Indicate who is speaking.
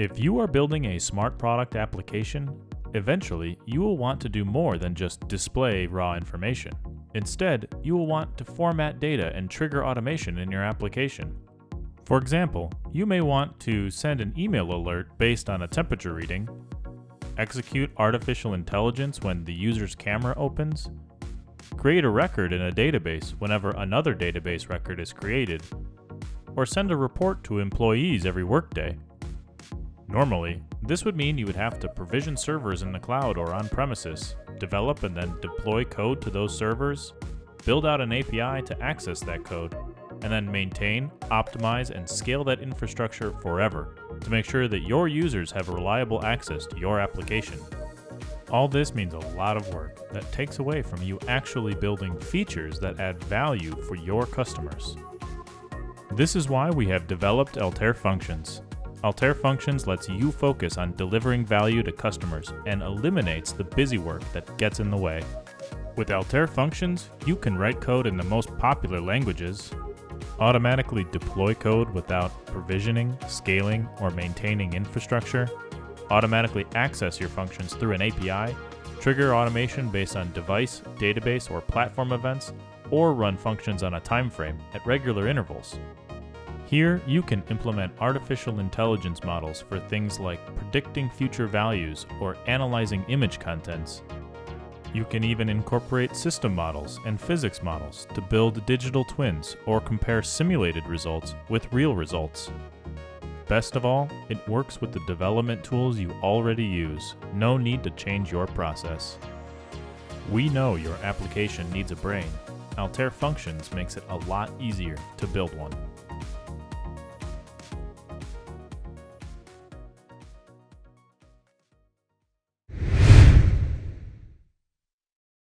Speaker 1: If you are building a smart product application, eventually you will want to do more than just display raw information. Instead, you will want to format data and trigger automation in your application. For example, you may want to send an email alert based on a temperature reading, execute artificial intelligence when the user's camera opens, create a record in a database whenever another database record is created, or send a report to employees every workday. Normally, this would mean you would have to provision servers in the cloud or on-premises, develop and then deploy code to those servers, build out an API to access that code, and then maintain, optimize, and scale that infrastructure forever to make sure that your users have reliable access to your application. All this means a lot of work that takes away from you actually building features that add value for your customers. This is why we have developed Altair Functions. Altair Functions lets you focus on delivering value to customers and eliminates the busy work that gets in the way. With Altair Functions, you can write code in the most popular languages, automatically deploy code without provisioning, scaling, or maintaining infrastructure, automatically access your functions through an API, trigger automation based on device, database, or platform events, or run functions on a time frame at regular intervals. Here, you can implement artificial intelligence models for things like predicting future values or analyzing image contents. You can even incorporate system models and physics models to build digital twins or compare simulated results with real results. Best of all, it works with the development tools you already use. No need to change your process. We know your application needs a brain. Altair Functions makes it a lot easier to build one.